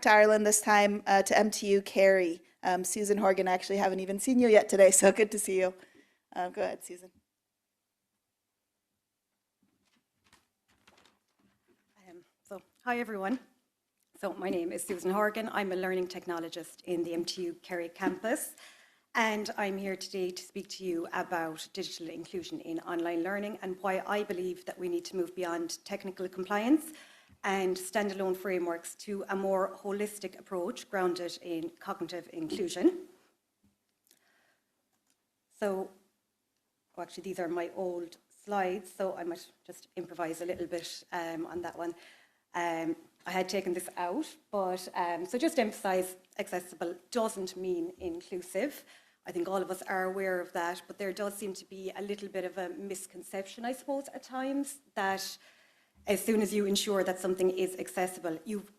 to Ireland this time to MTU Kerry. Susan Horgan, I actually haven't even seen you yet today, so good to see you. Go ahead, Susan. Hi everyone. So my name is Susan Horgan. I'm a learning technologist in the MTU Kerry campus, and I'm here today to speak to you about digital inclusion in online learning and why I believe that we need to move beyond technical compliance and standalone frameworks to a more holistic approach grounded in cognitive inclusion. So, actually these are my old slides, so I might just improvise a little bit on that one. I had taken this out, but so just to emphasize, accessible doesn't mean inclusive. I think all of us are aware of that, but there does seem to be a little bit of a misconception, I suppose, at times, that as soon as you ensure that something is accessible, you've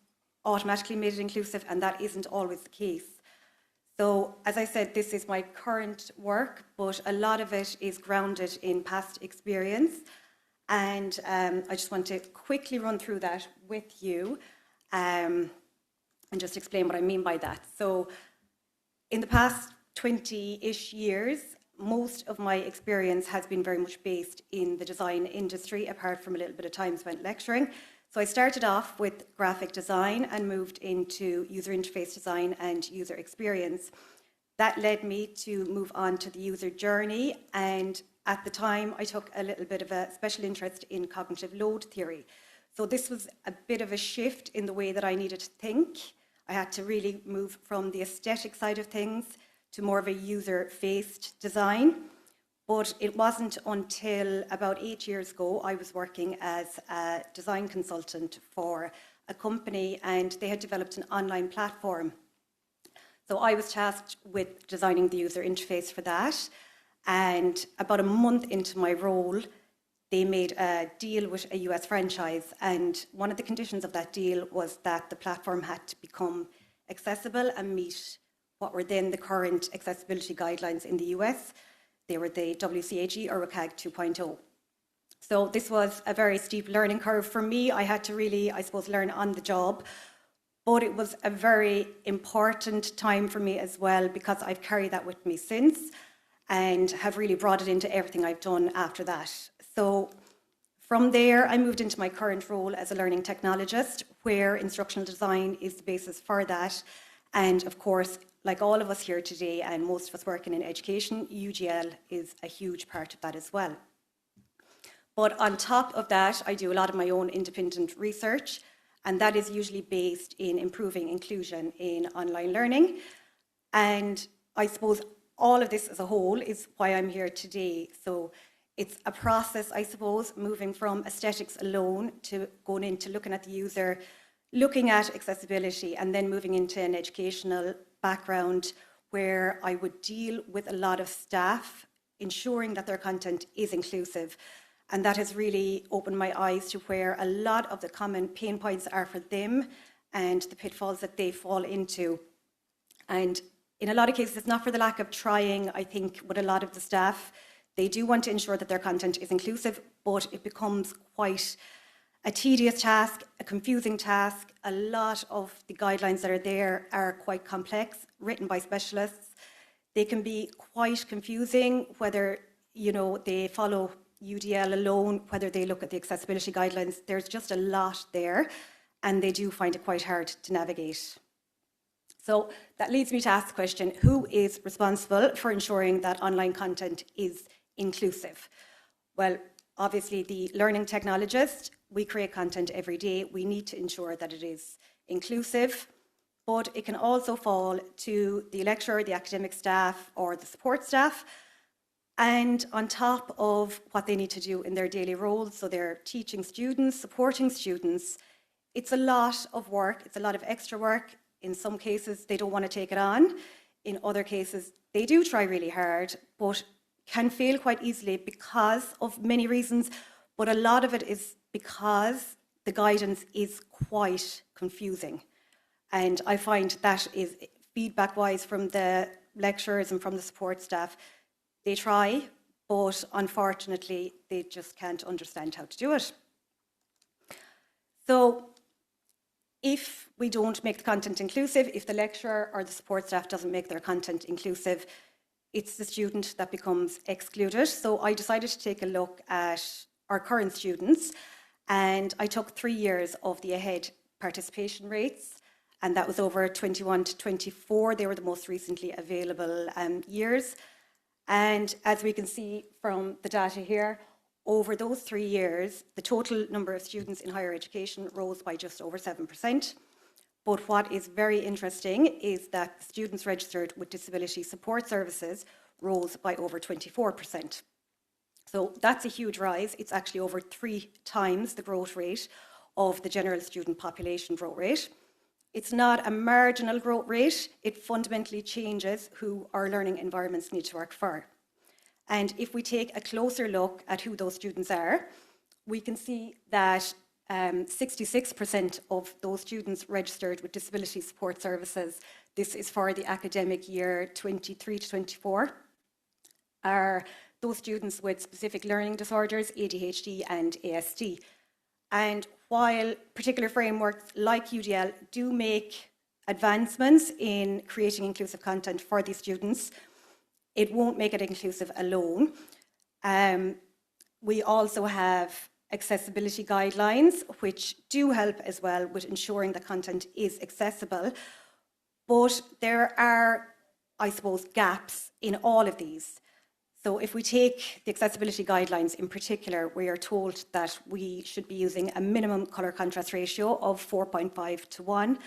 automatically made it inclusive, and that isn't always the case. So, as I said, this is my current work, but a lot of it is grounded in past experience. And I just want to quickly run through that with you and just explain what I mean by that. So in the past 20-ish years, most of my experience has been very much based in the design industry, apart from a little bit of time spent lecturing. So I started off with graphic design and moved into user interface design and user experience. That led me to move on to the user journey, and at the time, I took a little bit of a special interest in cognitive load theory. So this was a bit of a shift in the way that I needed to think. I had to really move from the aesthetic side of things to more of a user-faced design. But it wasn't until about 8 years ago, I was working as a design consultant for a company, and they had developed an online platform. So I was tasked with designing the user interface for that. And about a month into my role, they made a deal with a US franchise. And one of the conditions of that deal was that the platform had to become accessible and meet what were then the current accessibility guidelines in the US. They were the WCAG or WCAG 2.0. So this was a very steep learning curve for me. I had to really, I suppose, learn on the job. But it was a very important time for me as well, because I've carried that with me since, and have really brought it into everything I've done after that. So from there, I moved into my current role as a learning technologist, where instructional design is the basis for that. And of course, like all of us here today, and most of us working in education, UGL is a huge part of that as well. But on top of that, I do a lot of my own independent research, and that is usually based in improving inclusion in online learning. And I suppose all of this as a whole is why I'm here today. So it's a process, I suppose, moving from aesthetics alone to going into looking at the user, looking at accessibility, and then moving into an educational background where I would deal with a lot of staff, ensuring that their content is inclusive. And that has really opened my eyes to where a lot of the common pain points are for them and the pitfalls that they fall into. And in a lot of cases, it's not for the lack of trying. I think with a lot of the staff, they do want to ensure that their content is inclusive, but it becomes quite a tedious task, a confusing task. A lot of the guidelines that are there are quite complex, written by specialists. They can be quite confusing, whether they follow UDL alone, whether they look at the accessibility guidelines. There's just a lot there, and they do find it quite hard to navigate. So that leads me to ask the question, who is responsible for ensuring that online content is inclusive? Well, obviously the learning technologist, we create content every day. We need to ensure that it is inclusive, but it can also fall to the lecturer, the academic staff, or the support staff. And on top of what they need to do in their daily roles, so they're teaching students, supporting students, it's a lot of work, it's a lot of extra work. In some cases, they don't want to take it on. In other cases, they do try really hard, but can fail quite easily because of many reasons. But a lot of it is because the guidance is quite confusing. And I find that is feedback-wise from the lecturers and from the support staff. They try, but unfortunately, they just can't understand how to do it. So If we don't make the content inclusive, if the lecturer or the support staff doesn't make their content inclusive, it's the student that becomes excluded. So I decided to take a look at our current students, and I took 3 years of the AHEAD participation rates, and that was over 21 to 24. They were the most recently available years. And as we can see from the data here, over those 3 years, the total number of students in higher education rose by just over 7%. But what is very interesting is that students registered with disability support services rose by over 24%. So that's a huge rise. It's actually over 3 times the growth rate of the general student population growth rate. It's not a marginal growth rate. It fundamentally changes who our learning environments need to work for. And if we take a closer look at who those students are, we can see that 66% of those students registered with disability support services, this is for the academic year 23 to 24, are those students with specific learning disorders, ADHD and ASD. And while particular frameworks like UDL do make advancements in creating inclusive content for these students, it won't make it inclusive alone. We also have accessibility guidelines, which do help as well with ensuring that content is accessible. But there are, I suppose, gaps in all of these. So if we take the accessibility guidelines in particular, we are told that we should be using a minimum colour contrast ratio of 4.5 to 1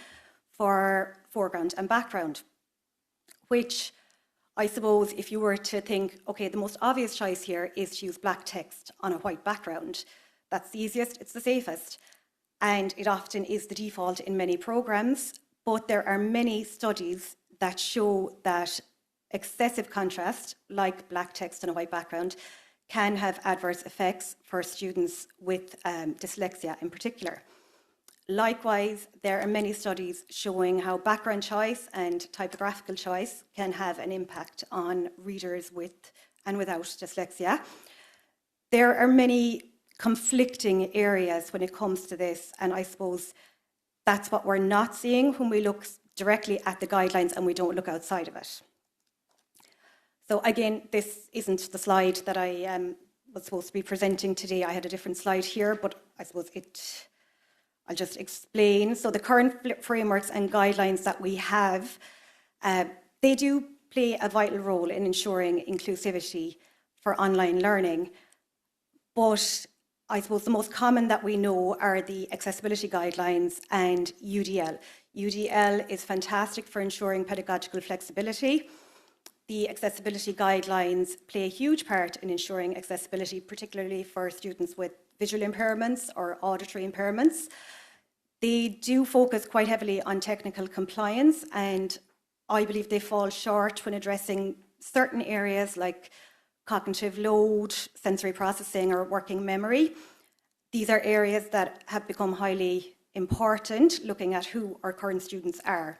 for foreground and background, which I suppose if you were to think, okay, the most obvious choice here is to use black text on a white background. That's the easiest, it's the safest. And it often is the default in many programs, but there are many studies that show that excessive contrast, like black text on a white background, can have adverse effects for students with dyslexia in particular. Likewise, there are many studies showing how background choice and typographical choice can have an impact on readers with and without dyslexia. There are many conflicting areas when it comes to this, and I suppose that's what we're not seeing when we look directly at the guidelines and we don't look outside of it. So again, this isn't the slide that I was supposed to be presenting today. I had a different slide here, but I suppose I'll just explain. So the current frameworks and guidelines that we have, they do play a vital role in ensuring inclusivity for online learning. But I suppose the most common that we know are the accessibility guidelines and UDL. UDL is fantastic for ensuring pedagogical flexibility. The accessibility guidelines play a huge part in ensuring accessibility, particularly for students with visual impairments or auditory impairments. They do focus quite heavily on technical compliance, and I believe they fall short when addressing certain areas like cognitive load, sensory processing, or working memory. These are areas that have become highly important, looking at who our current students are.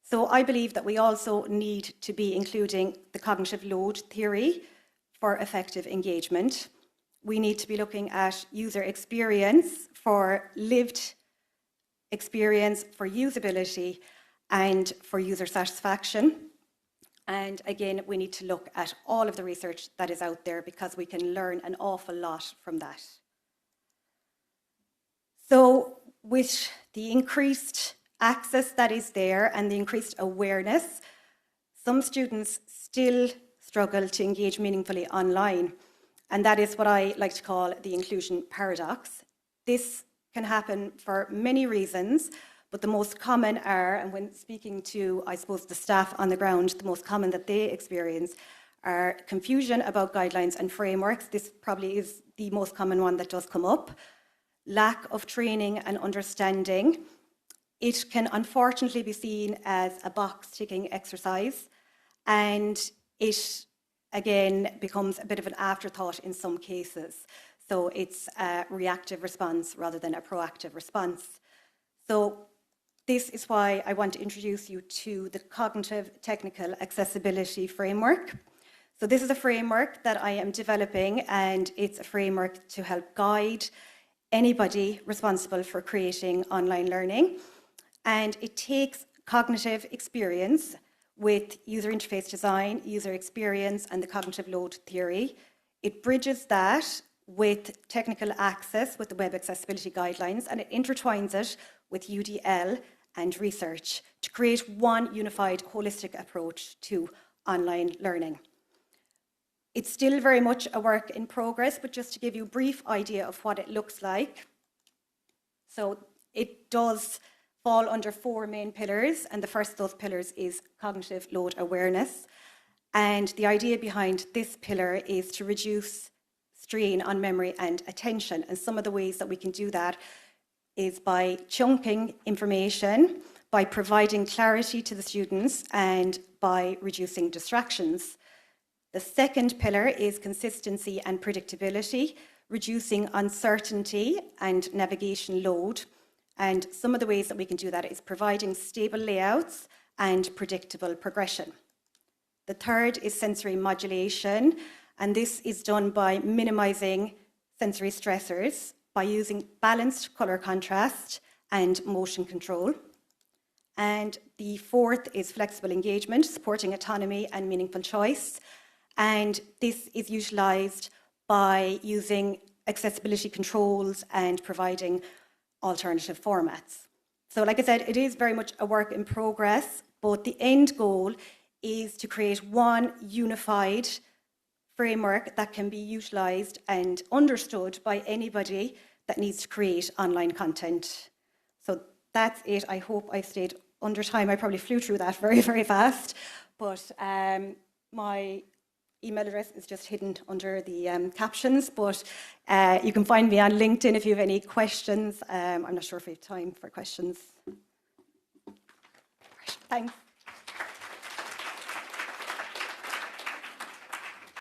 So I believe that we also need to be including the cognitive load theory for effective engagement. We need to be looking at user experience for lived experience, for usability, and for user satisfaction. And again, we need to look at all of the research that is out there because we can learn an awful lot from that. So with the increased access that is there and the increased awareness, some students still struggle to engage meaningfully online. And that is what I like to call the inclusion paradox. This can happen for many reasons, but the most common are, and when speaking to, I suppose, the staff on the ground, the most common that they experience are confusion about guidelines and frameworks. This probably is the most common one that does come up. Lack of training and understanding. It can unfortunately be seen as a box-ticking exercise, and it, again, becomes a bit of an afterthought in some cases. So it's a reactive response rather than a proactive response. So this is why I want to introduce you to the Cognitive Technical Accessibility Framework. So this is a framework that I am developing, and it's a framework to help guide anybody responsible for creating online learning. And it takes cognitive experience with user interface design, user experience, and the cognitive load theory. It bridges that with technical access with the Web Accessibility Guidelines, and it intertwines it with UDL and research to create one unified, holistic approach to online learning. It's still very much a work in progress, but just to give you a brief idea of what it looks like. So it does fall under 4 main pillars, and the first of those pillars is cognitive load awareness. And the idea behind this pillar is to reduce strain on memory and attention. And some of the ways that we can do that is by chunking information, by providing clarity to the students, and by reducing distractions. The second pillar is consistency and predictability, reducing uncertainty and navigation load. And some of the ways that we can do that is providing stable layouts and predictable progression. The third is sensory modulation, and this is done by minimizing sensory stressors by using balanced color contrast and motion control. And the fourth is flexible engagement, supporting autonomy and meaningful choice. And this is utilized by using accessibility controls and providing alternative formats. So like I said, it is very much a work in progress, but the end goal is to create one unified framework that can be utilized and understood by anybody that needs to create online content. So that's it. I hope I stayed under time. I probably flew through that very, very fast, but my email address is just hidden under the captions, but you can find me on LinkedIn if you have any questions. I'm not sure if we have time for questions. Thanks.